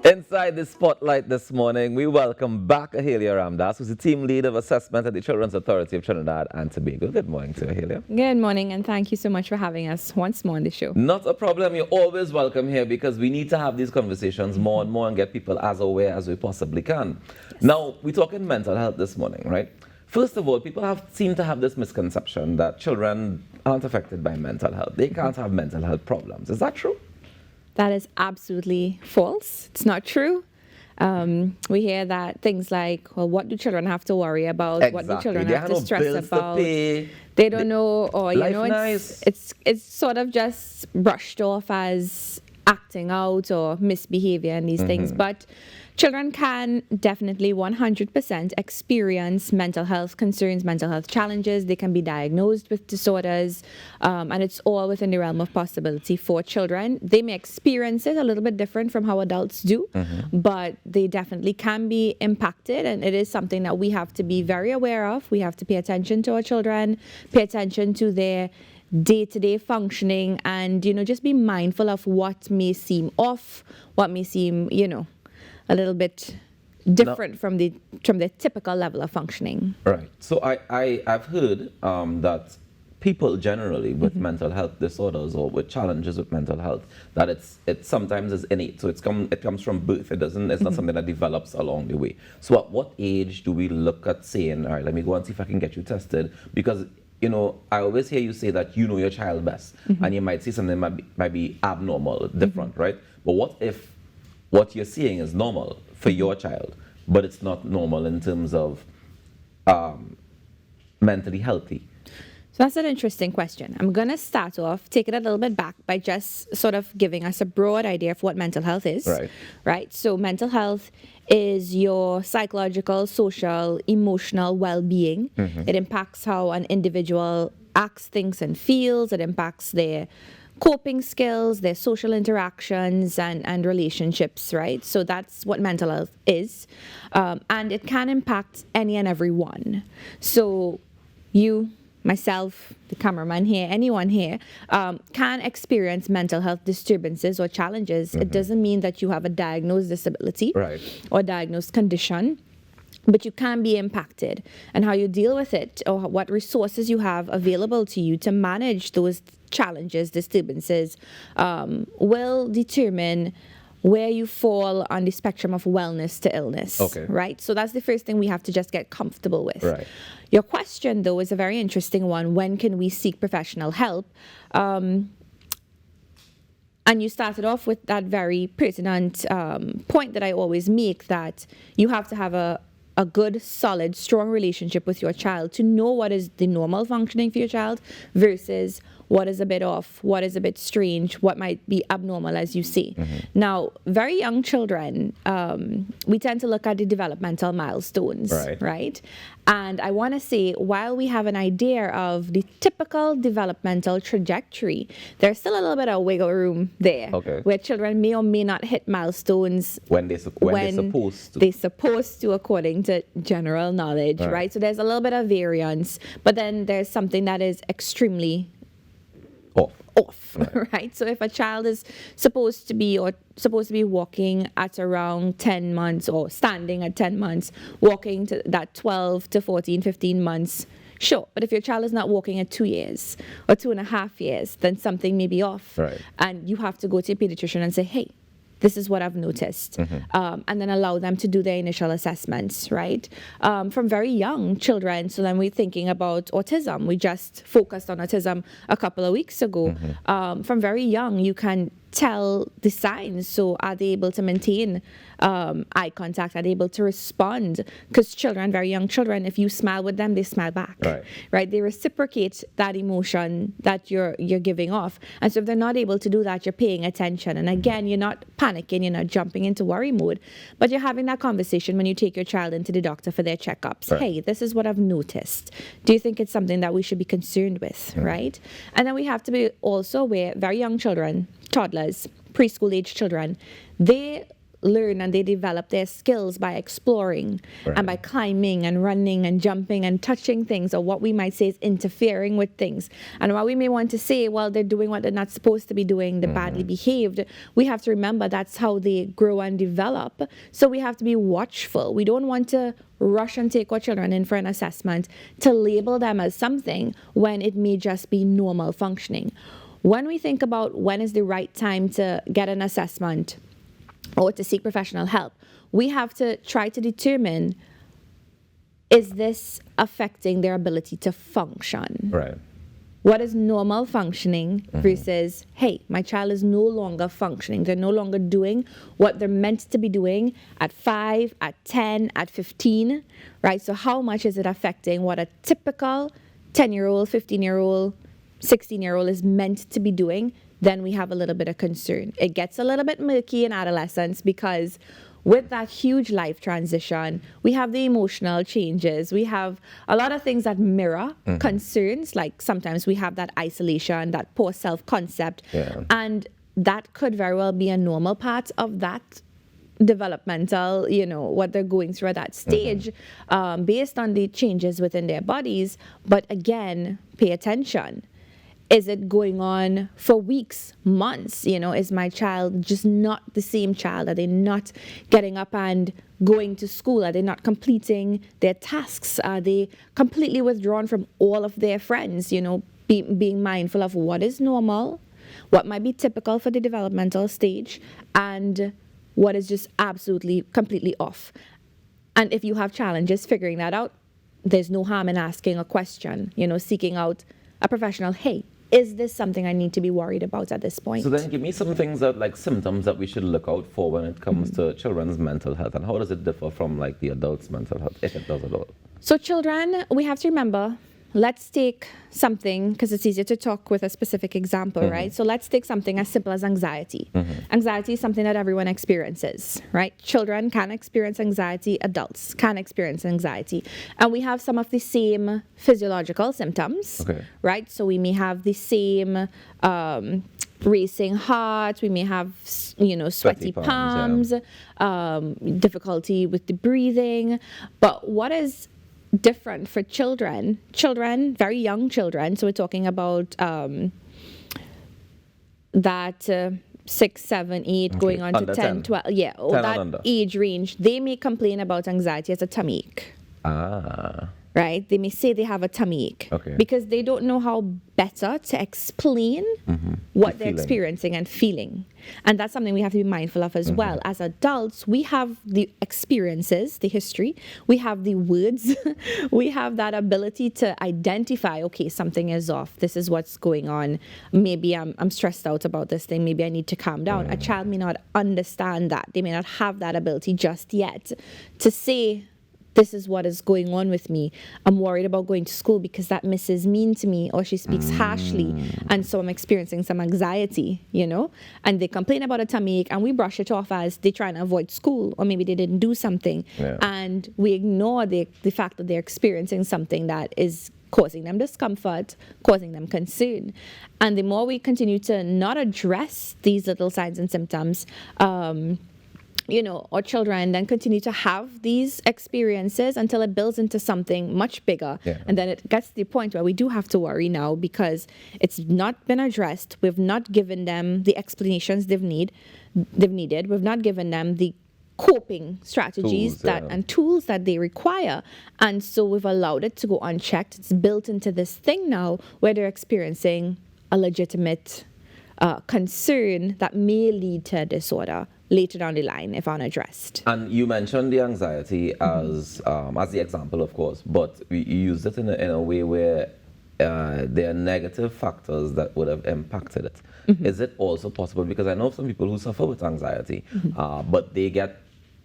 Inside the spotlight this morning, we welcome back Ahhalia Ramdass, who's the team lead of assessment at the Children's Authority of Trinidad and Tobago. Good morning to Ahhalia. Good morning, and thank you so much for having us once more on the show. Not a problem. You're always welcome here because we need to have these conversations more and more and get people as aware as we possibly can. Yes. Now, we're talking mental health this morning, right? First of all, people seem to have this misconception that children aren't affected by mental health. They can't have mental health problems. Is that true? That is absolutely false. It's not true. We hear that things like, well, what do children have to worry about? Exactly. What do children they have to stress about? They don't know, or it's sort of just brushed off as acting out or misbehavior and these things. But children can definitely 100% experience mental health concerns, mental health challenges. They can be diagnosed with disorders, and it's all within the realm of possibility for children. They may experience it a little bit different from how adults do, but they definitely can be impacted, and it is something that we have to be very aware of. We have to pay attention to our children, pay attention to their day-to-day functioning, and just be mindful of what may seem off, what may seem a little bit different from the typical level of functioning. Right. So I've heard that people generally with mental health disorders or with challenges with mental health, that it sometimes is innate. So it comes from birth. It's not something that develops along the way. So at what age do we look at saying, all right, let me go and see if I can get you tested? Because I always hear you say that you know your child best, and you might see something might be abnormal, different, right? But what if what you're seeing is normal for your child, but it's not normal in terms of mentally healthy? So that's an interesting question. I'm going to start off, take it a little bit back by just sort of giving us a broad idea of what mental health is. Right? So mental health is your psychological, social, emotional well-being. It impacts how an individual acts, thinks, and feels. It impacts their coping skills, their social interactions, and relationships, right? So that's what mental health is. And it can impact any and every one. So you, myself, the cameraman here, anyone here, can experience mental health disturbances or challenges. It doesn't mean that you have a diagnosed disability or diagnosed condition, but you can be impacted. And how you deal with it, or what resources you have available to you to manage those challenges, disturbances, will determine where you fall on the spectrum of wellness to illness, right? So that's the first thing we have to just get comfortable with. Right. Your question, though, is a very interesting one. When can we seek professional help? And you started off with that very pertinent point that I always make, that you have to have a good, solid, strong relationship with your child to know what is the normal functioning for your child versus what is a bit off, what is a bit strange, what might be abnormal, as you see. Now, very young children, we tend to look at the developmental milestones, right? And I want to say, while we have an idea of the typical developmental trajectory, there's still a little bit of wiggle room there, where children may or may not hit milestones when they're supposed to. They're supposed to, according to general knowledge, right? So there's a little bit of variance, but then there's something that is extremely off, right? So if a child is supposed to be walking at around 10 months, or standing at 10 months, walking to that 12 to 14, 15 months, sure. But if your child is not walking at 2 years or 2.5 years, then something may be off. And you have to go to your pediatrician and say, hey, this is what I've noticed. And then allow them to do their initial assessments, right? From very young children. So then we're thinking about autism. We just focused on autism a couple of weeks ago. From very young, you can tell the signs. So are they able to maintain eye contact? Are they able to respond? Because children, very young children, if you smile with them, they smile back, right? They reciprocate that emotion that you're giving off. And so if they're not able to do that, you're paying attention. And again, you're not panicking, you're not jumping into worry mode, but you're having that conversation when you take your child into the doctor for their checkups. Hey, this is what I've noticed. Do you think it's something that we should be concerned with, right? And then we have to be also aware, very young children, toddlers, preschool age children, they learn and they develop their skills by exploring and by climbing and running and jumping and touching things, or what we might say is interfering with things. And while we may want to say, well, they're doing what they're not supposed to be doing, they're badly behaved, we have to remember that's how they grow and develop. So we have to be watchful. We don't want to rush and take our children in for an assessment to label them as something when it may just be normal functioning. When we think about when is the right time to get an assessment or to seek professional help, we have to try to determine, is this affecting their ability to function? Right. What is normal functioning versus, hey, my child is no longer functioning. They're no longer doing what they're meant to be doing at 5, at 10, at 15, right? So how much is it affecting what a typical 10-year-old, 15-year-old, 16-year-old is meant to be doing? Then we have a little bit of concern. It gets a little bit murky in adolescence because with that huge life transition, we have the emotional changes. We have a lot of things that mirror concerns. Like sometimes we have that isolation, that poor self-concept. Yeah. And that could very well be a normal part of that developmental, what they're going through at that stage, based on the changes within their bodies. But again, pay attention. Is it going on for weeks, months? Is my child just not the same child? Are they not getting up and going to school? Are they not completing their tasks? Are they completely withdrawn from all of their friends? Being mindful of what is normal, what might be typical for the developmental stage, and what is just absolutely, completely off. And if you have challenges figuring that out, there's no harm in asking a question, seeking out a professional. Hey, is this something I need to be worried about at this point? So then give me some things that, like symptoms that we should look out for when it comes to children's mental health, and how does it differ from like the adults' mental health, if it does at all? So children, we have to remember, let's take something, because it's easier to talk with a specific example, right? So let's take something as simple as anxiety. Anxiety is something that everyone experiences, right? Children can experience anxiety, adults can experience anxiety. And we have some of the same physiological symptoms, right? So we may have the same racing heart, we may have, sweaty palms, difficulty with the breathing. But what is different for children, very young children, so we're talking about that 6, 7, 8 going on under to 10, 12, or 10 that age range, they may complain about anxiety as a tummy ache. Right? They may say they have a tummy ache because they don't know how better to explain what they're experiencing and feeling. And that's something we have to be mindful of as well. As adults, we have the experiences, the history, we have the words, we have that ability to identify, okay, something is off, this is what's going on, maybe I'm stressed out about this thing, maybe I need to calm down. A child may not understand that. They may not have that ability just yet to say, this is what is going on with me. I'm worried about going to school because that miss is mean to me, or she speaks harshly, and so I'm experiencing some anxiety, and they complain about a tummy ache and we brush it off as they trying to avoid school, or maybe they didn't do something, and we ignore the fact that they're experiencing something that is causing them discomfort, causing them concern. And the more we continue to not address these little signs and symptoms, our children then continue to have these experiences until it builds into something much bigger. And then it gets to the point where we do have to worry now because it's not been addressed. We've not given them the explanations they've needed. We've not given them the coping strategies and tools that they require. And so we've allowed it to go unchecked. It's built into this thing now where they're experiencing a legitimate concern that may lead to a disorder later down the line if unaddressed. And you mentioned the anxiety as the example, of course, but you used it in a way where there are negative factors that would have impacted it. Is it also possible, because I know some people who suffer with anxiety, but they get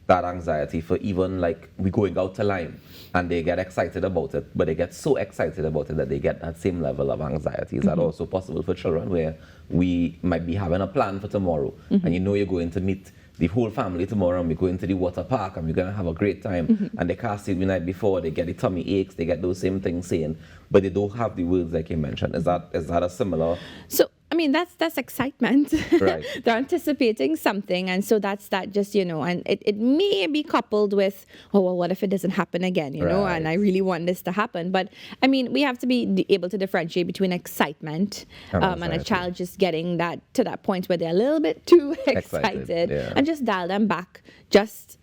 that anxiety for even like we going out to line and they get excited about it, but they get so excited about it that they get that same level of anxiety. Is that also possible for children, where we might be having a plan for tomorrow and you're going to meet the whole family tomorrow and we're going to the water park and we're going to have a great time, and they can't sleep the night before, they get the tummy aches, they get those same things saying, but they don't have the words like you mentioned. Is that a similar? So I mean, that's excitement. Right. They're anticipating something, and so that's that. Just and it may be coupled with, oh well, what if it doesn't happen again? Right. And I really want this to happen. But I mean, we have to be able to differentiate between excitement and a anxiety. child just getting to that point where they're a little bit too excited, yeah. and just dial them back just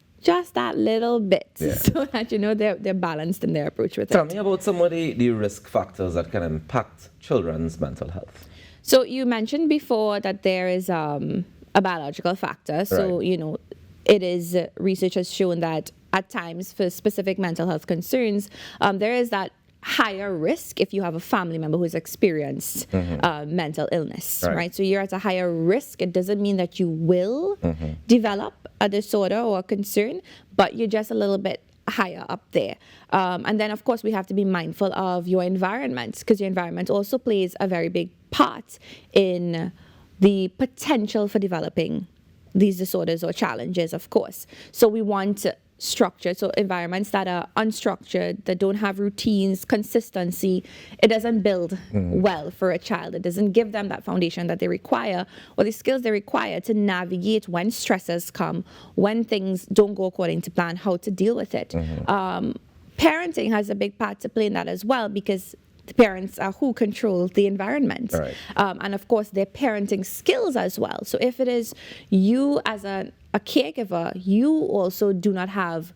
that little bit, so that they're balanced in their approach with Tell it. me about some of the risk factors that can impact children's mental health. So you mentioned before that there is a biological factor. So, Right. It is, research has shown that at times for specific mental health concerns, there is that higher risk if you have a family member who's experienced mental illness, right? So you're at a higher risk. It doesn't mean that you will develop a disorder or a concern, but you're just a little bit higher up there. And then, of course, we have to be mindful of your environment, because your environment also plays a very big part in the potential for developing these disorders or challenges, of course. So we want structure. So environments that are unstructured, that don't have routines, consistency, it doesn't build well for a child. It doesn't give them that foundation that they require, or the skills they require to navigate when stresses come, when things don't go according to plan, how to deal with it. Parenting has a big part to play in that as well, because the parents are who control the environment. Right. And of course, their parenting skills as well. So if it is you as a caregiver, you also do not have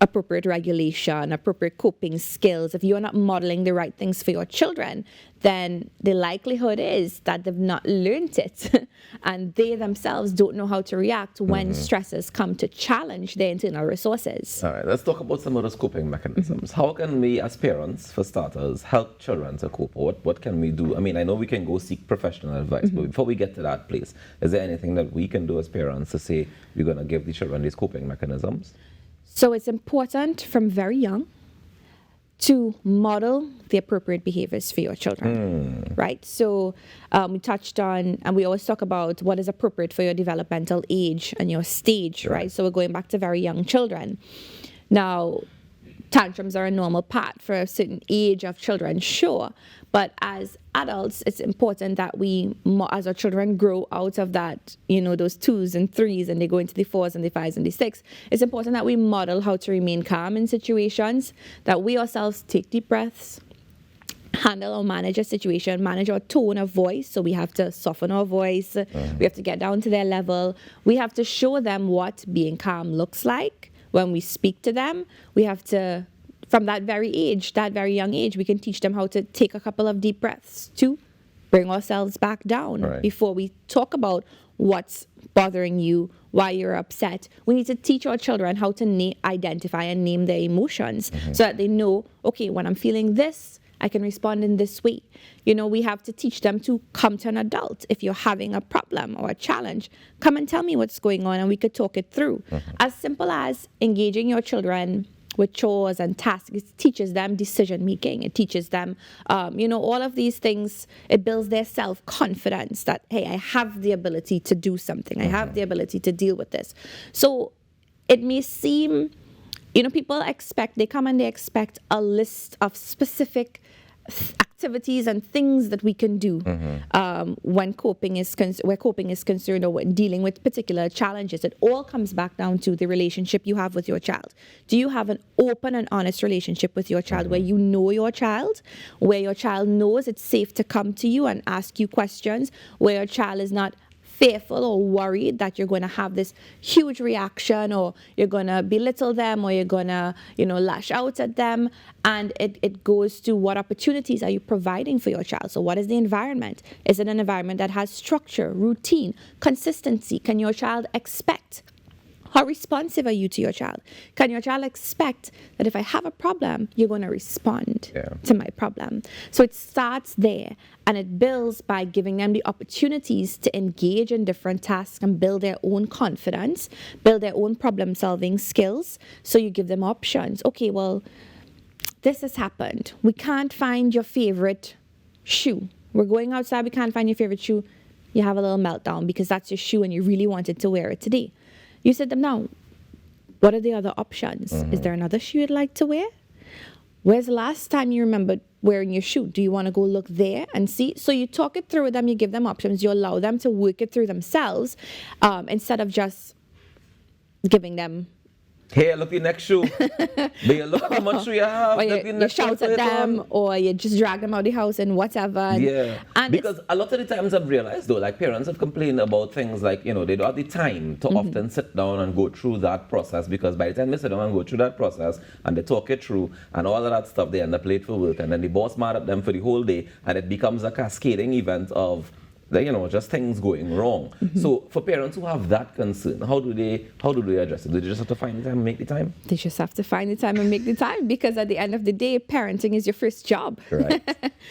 appropriate regulation, appropriate coping skills, if you are not modeling the right things for your children, then the likelihood is that they've not learned it and they themselves don't know how to react when stresses come to challenge their internal resources. All right, let's talk about some of those coping mechanisms. How can we, as parents, for starters, help children to cope? What can we do? I mean, I know we can go seek professional advice, but before we get to that place, is there anything that we can do as parents to say we're going to give the children these coping mechanisms? So it's important from very young to model the appropriate behaviors for your children, right? So we touched on, and we always talk about what is appropriate for your developmental age and your stage, right? So we're going back to very young children. Now, tantrums are a normal part for a certain age of children, sure. But as adults, it's important that we, as our children grow out of that, those 2s and 3s, and they go into the 4s and the 5s and the 6s, it's important that we model how to remain calm in situations, that we ourselves take deep breaths, handle or manage a situation, manage our tone of voice. So we have to soften our voice. We have to get down to their level. We have to show them what being calm looks like when we speak to them. We have to, from that very young age, we can teach them how to take a couple of deep breaths to bring ourselves back down before we talk about what's bothering you, why you're upset. We need to teach our children how to identify and name their emotions so that they know, okay, when I'm feeling this, I can respond in this way. We have to teach them to come to an adult. If you're having a problem or a challenge, come and tell me what's going on and we could talk it through. As simple as engaging your children with chores and tasks. It teaches them decision making. It teaches them, all of these things. It builds their self-confidence that, hey, I have the ability to do something. I have the ability to deal with this. So it may seem, people they come and they expect a list of specific activities and things that we can do when coping is concerned, or when dealing with particular challenges. It all comes back down to the relationship you have with your child. Do you have an open and honest relationship with your child where you know your child, where your child knows it's safe to come to you and ask you questions, where your child is not fearful or worried that you're going to have this huge reaction, or you're going to belittle them, or you're going to, lash out at them. And it goes to what opportunities are you providing for your child? So what is the environment? Is it an environment that has structure, routine, consistency? Can your child expect? How responsive are you to your child? Can your child expect that if I have a problem, you're going to respond to my problem? So it starts there, and it builds by giving them the opportunities to engage in different tasks and build their own confidence, build their own problem-solving skills. So you give them options. Okay, well, this has happened. We can't find your favorite shoe. We're going outside, we can't find your favorite shoe. You have a little meltdown because that's your shoe and you really wanted to wear it today. You said them, now, what are the other options? Is there another shoe you'd like to wear? Where's the last time you remembered wearing your shoe? Do you want to go look there and see? So you talk it through with them, you give them options, you allow them to work it through themselves, instead of just giving them. Here, look your next shoe. But you look at how much shoe you have. Or you shout at them, or you just drag them out of the house and whatever. And because a lot of the times I've realized though, like parents have complained about things like, they don't have the time to often sit down and go through that process, because by the time they sit down and go through that process and they talk it through and all of that stuff, they end up late for work, and then the boss mad at them for the whole day, and it becomes a cascading event of just things going wrong. So for parents who have that concern, how do they address it? Do they just have to find the time and make the time? They just have to find the time and make the time, because at the end of the day, parenting is your first job. Right.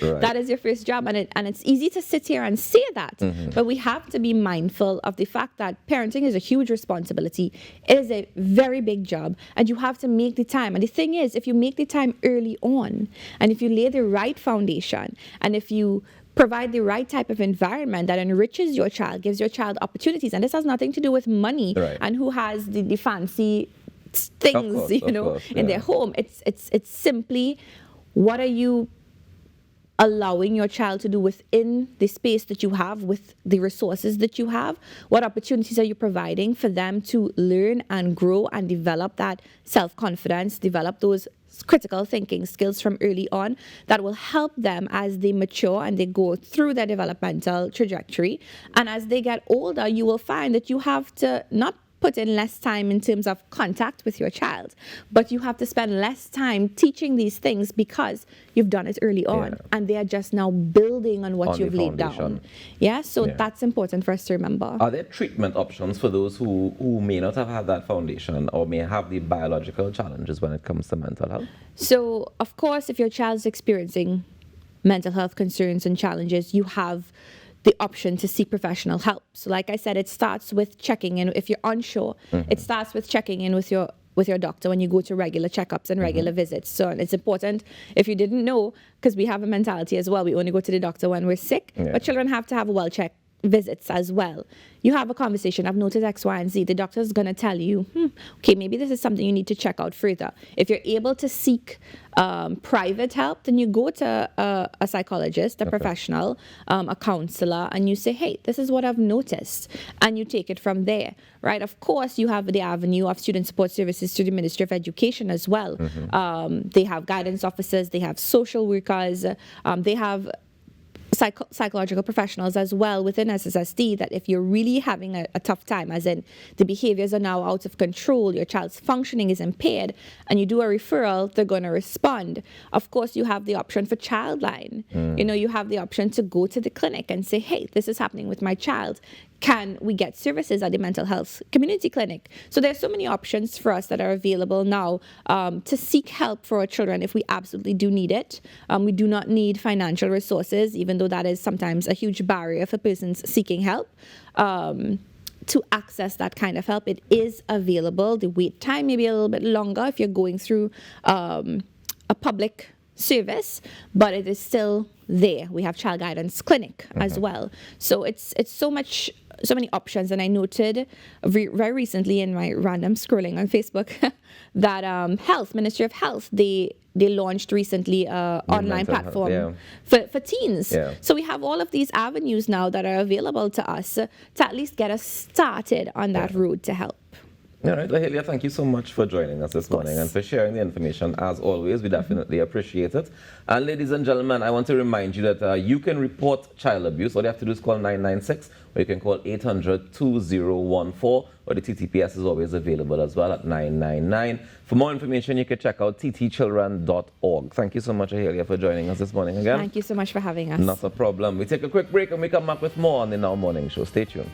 That is your first job, and it's easy to sit here and say that, but we have to be mindful of the fact that parenting is a huge responsibility. It is a very big job, and you have to make the time. And the thing is, if you make the time early on, and if you lay the right foundation, and if you provide the right type of environment that enriches your child, gives your child opportunities. And this has nothing to do with money and who has the fancy things, in their home. It's simply, what are you allowing your child to do within the space that you have, with the resources that you have? What opportunities are you providing for them to learn and grow and develop that self-confidence, develop those critical thinking skills from early on that will help them as they mature and they go through their developmental trajectory. And as they get older, you will find that you have to not put in less time in terms of contact with your child, but you have to spend less time teaching these things because you've done it early on, and they are just now building on what you've laid down. So that's important for us to remember. Are there treatment options for those who may not have had that foundation or may have the biological challenges when it comes to mental health? So, of course, if your child's experiencing mental health concerns and challenges, you have the option to seek professional help. So like I said, it starts with checking in. If you're unsure, it starts with checking in with your doctor when you go to regular checkups and regular visits. So it's important, if you didn't know, because we have a mentality as well, we only go to the doctor when we're sick, but children have to have well-checked visits as well. You have a conversation, I've noticed X, Y, and Z. The doctor's going to tell you, okay, maybe this is something you need to check out further. If you're able to seek private help, then you go to a psychologist, a professional, a counselor, and you say, hey, this is what I've noticed. And you take it from there, right? Of course, you have the avenue of student support services to the Ministry of Education as well. They have guidance officers, they have social workers, they have psychological professionals as well within SSSD, that if you're really having a tough time, as in the behaviors are now out of control, your child's functioning is impaired, and you do a referral, they're going to respond. Of course, you have the option for Childline. You have the option to go to the clinic and say, hey, this is happening with my child. Can we get services at the mental health community clinic? So there's so many options for us that are available now to seek help for our children if we absolutely do need it. We do not need financial resources, even though that is sometimes a huge barrier for persons seeking help. To access that kind of help, it is available. The wait time may be a little bit longer if you're going through a public service, but it is still there. We have Child Guidance Clinic as well. So it's so many options. And I noted very recently in my random scrolling on Facebook that Ministry of Health, they launched recently an online platform for teens. So we have all of these avenues now that are available to us to at least get us started on that road to help. All right, Ahhalia, thank you so much for joining us this morning and for sharing the information. As always, we definitely appreciate it. And ladies and gentlemen, I want to remind you that you can report child abuse. All you have to do is call 996, or you can call 800-2014, or the TTPS is always available as well at 999. For more information, you can check out ttchildren.org. Thank you so much, Ahhalia, for joining us this morning again. Thank you so much for having us. Not a problem. We take a quick break and we come back with more on the Now Morning Show. Stay tuned.